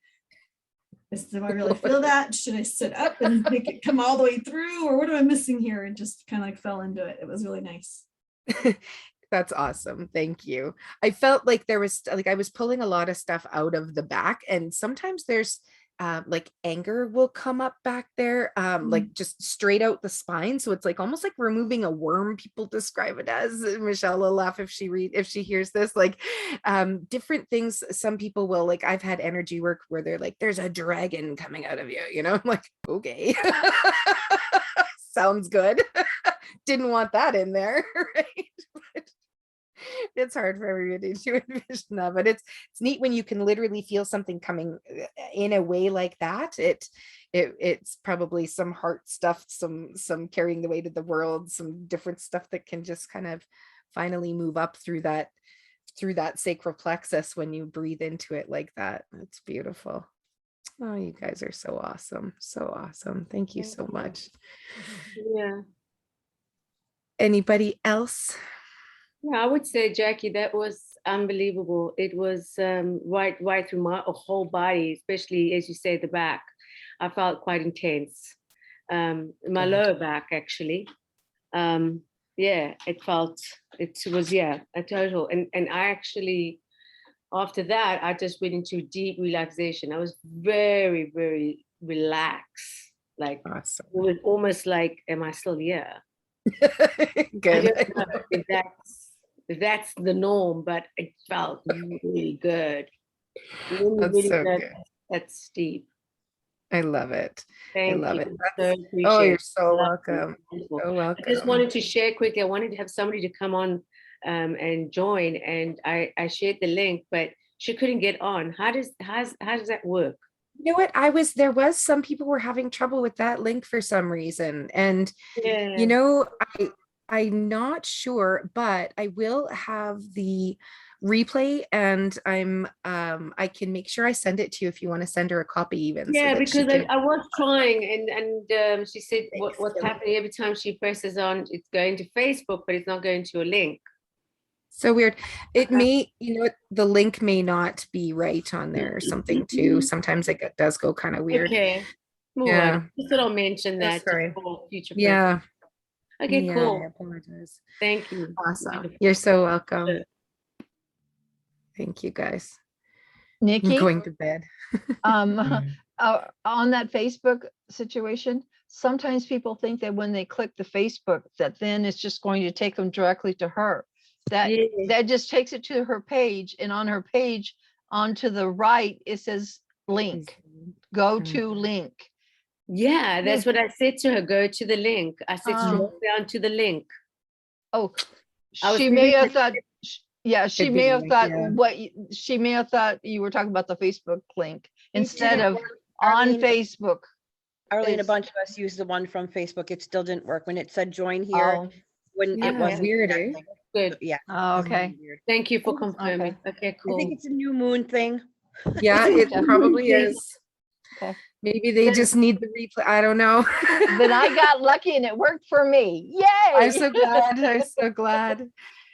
do I really feel that? Should I sit up and make it come all the way through, or what am I missing here? And just kind of like fell into it. It was really nice.
That's awesome. Thank you. I felt like there was like I was pulling a lot of stuff out of the back, and sometimes there's like anger will come up back there, like just straight out the spine. So it's like almost like removing a worm. People describe it as. Michelle will laugh if she hears this. Like different things. Some people will, like I've had energy work where they're like, "There's a dragon coming out of you." You know, I'm like, okay, sounds good. Didn't want that in there, right? But it's hard for everybody to envision that, but it's neat when you can literally feel something coming in a way like that. It's probably some heart stuff, some carrying the weight of the world, some different stuff that can just kind of finally move up through that sacral plexus when you breathe into it like that. It's beautiful. Oh, you guys are so awesome. So awesome. Thank you so much.
Yeah.
Anybody else?
Yeah, I would say, Jackie, that was unbelievable. It was right through my whole body, especially as you say, the back. I felt quite intense. My
Good.
lower back, actually. Yeah, it was a total. And I actually, after that, I just went into deep relaxation. I was very, very relaxed. Like
Awesome.
it was almost like, am I still here? I
Good.
don't know if that's the norm, but it felt really good. Really,
That's
really
so
good.
good.
That's deep.
I love it. I
Thank
love
you.
it.
So
Oh,
appreciate
you're
it.
so
Lovely,
welcome.
wonderful.
So
I just
welcome.
wanted to share quickly. I wanted to have somebody to come on and join, and I shared the link, but she couldn't get on. How does that work?
You know what? There was some people were having trouble with that link for some reason. And
Yeah.
you know, I'm not sure, but I will have the replay and I can make sure I send it to you if you want to send her a copy even so
Yeah,
that she
because
can.
I was trying, and she said
Thanks,
what's
Kelly.
happening every time she presses on, it's going to Facebook, but it's not going to a link.
So weird. It may, you know, what, the link may not be right on there or something too. Sometimes does go kind of weird.
Okay. No
Yeah.
worries. Just thought I'll mention
Oh,
that just
sorry.
for future
Yeah.
purpose. Okay,
Yeah, I
cool.
apologize.
Thank you.
Awesome.
Wonderful.
You're so welcome.
Sure.
Thank you guys. I'm
Nikki,
going to bed.
on that Facebook situation, sometimes people think that when they click the Facebook, that then it's just going to take them directly to her. That
Yeah.
that just takes it to her page, and on her page, onto the right, it says link, go to link.
Yeah, that's what I said to her. Go to the link. I said scroll down to the link.
Oh,
I was
she may
thinking
have thought, yeah, she
Could
may
be
have
like,
thought
yeah.
she may have thought you were talking about the Facebook link
Me
instead
too.
of on
Arlene-
Facebook.
Arlene, a
It's-
bunch of us used the one from Facebook. It still didn't work. When it said join here,
Oh,
when
Yeah,
it wasn't
weird, eh?
connecting.
good.
Yeah.
oh, okay.
Weird.
Thank you for confirming. Okay,
I
cool.
think it's a new moon thing.
Yeah, it
Yeah.
probably is.
Okay.
Maybe they just need the replay. I don't know.
Then I got lucky and it worked for me. Yay!
I'm so glad. I'm so glad.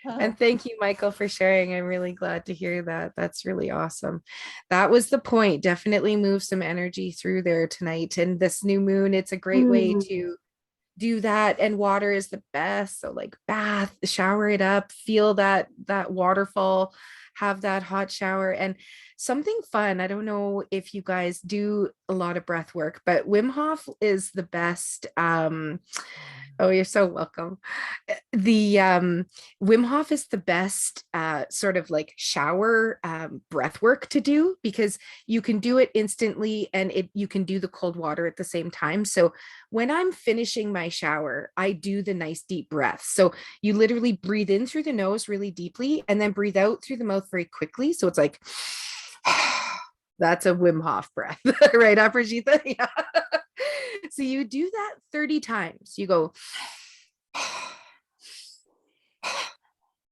And thank you, Michael, for sharing. I'm really glad to hear that. That's really awesome. That was the point. Definitely move some energy through there tonight. And this new moon, it's a great way to do that. And water is the best. So like bath, shower it up, feel that waterfall, have that hot shower. And something fun. I don't know if you guys do a lot of breath work, but Wim Hof is the best. Oh, you're so welcome. The Wim Hof is the best sort of like shower breath work to do because you can do it instantly and you can do the cold water at the same time. So when I'm finishing my shower, I do the nice deep breath. So you literally breathe in through the nose really deeply and then breathe out through the mouth very quickly. So it's like, that's a Wim Hof breath, right, Aprajita? Yeah. So you do that 30 times. You go,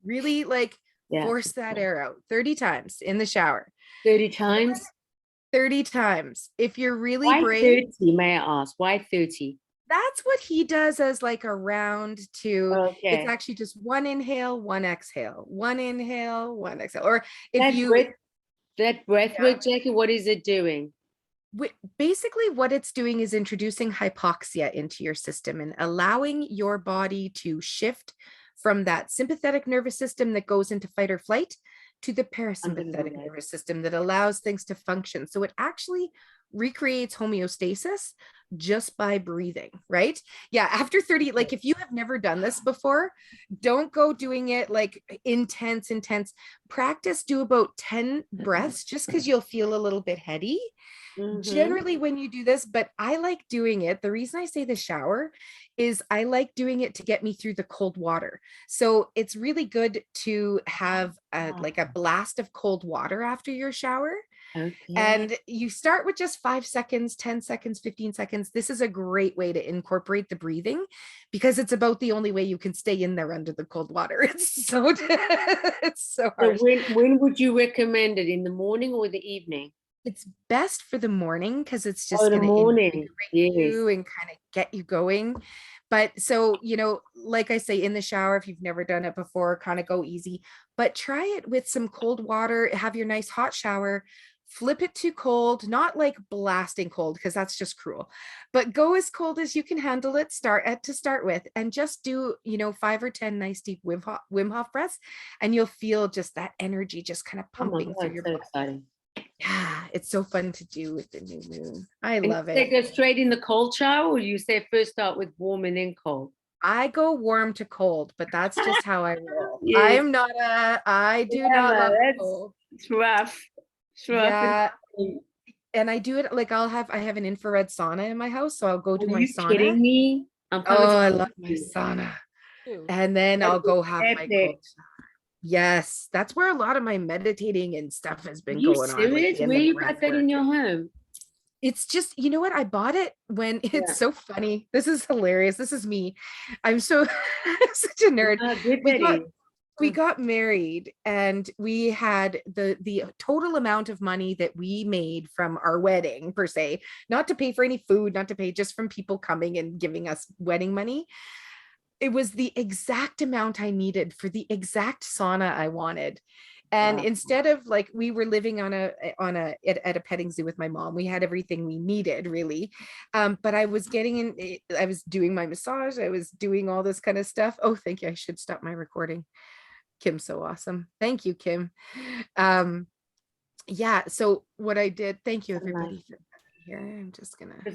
really like force that air out 30 times in the shower.
30 times?
30 times. If you're really
Why
brave.
30, may I ask? Why 30?
That's what he does as like a round two.
Okay.
It's actually just one inhale, one exhale, one inhale, one exhale. Or if
that breath work, Jackie, what is it doing?
Basically what it's doing is introducing hypoxia into your system and allowing your body to shift from that sympathetic nervous system that goes into fight or flight to the parasympathetic nervous system that allows things to function. So it actually recreates homeostasis just by breathing, right? Yeah, after 30, like if you have never done this before, don't go doing it like intense. Practice, do about 10 breaths just because you'll feel a little bit heady. Generally when you do this, but I like doing it. The reason I say the shower is I like doing it to get me through the cold water. So it's really good to have like a blast of cold water after your shower. Okay. And you start with just 5 seconds, 10 seconds, 15 seconds. This is a great way to incorporate the breathing because it's about the only way you can stay in there under the cold water. It's so hard.
So when would you recommend it? In the morning or the evening?
It's best for the morning because it's just
the
going to
morning,
you and kind of get you going. But so, you know, like I say, in the shower, if you've never done it before, kind of go easy, but try it with some cold water, have your nice hot shower, flip it to cold, not like blasting cold because that's just cruel, but go as cold as you can handle it to start with, and just do, you know, 5 or 10 nice deep Wim Hof breaths, and you'll feel just that energy just kind of pumping through your body.
Exciting.
Yeah, it's so fun to do with the new moon. I love it.
Go straight in the cold shower, or you say first start with warm and then cold?
I go warm to cold, but that's just how I roll.
Yes.
I do not love cold.
It's rough.
Yeah. And I do it like I have an infrared sauna in my house, so I'll go do
Are
my
you
sauna.
kidding me? I'm coming
Oh,
to
I love
visit
my
you.
sauna.
Too.
And then
That
I'll go
is
have my
epic.
cold shower. Yes, that's where a lot of my meditating and stuff has
Are
been
you
going on, like
serious?
in
Where
the
you
breath
got that
work.
in your home?
It's just, you know what? I bought it when
Yeah.
it's so funny. This is hilarious. This is me. I'm so such a nerd.
Ah, good
We got
Betty.
we got married and we had the total amount of money that we made from our wedding per se, not to pay for any food, not to pay, just from people coming and giving us wedding money. It was the exact amount I needed for the exact sauna I wanted. And
Wow.
instead of like, we were living at a petting zoo with my mom, we had everything we needed really. But I was I was doing my massage, I was doing all this kind of stuff. Oh, thank you. I should stop my recording. Kim's so awesome. Thank you, Kim. Yeah. So what I did, thank you
So nice.
everybody for here. I'm just gonna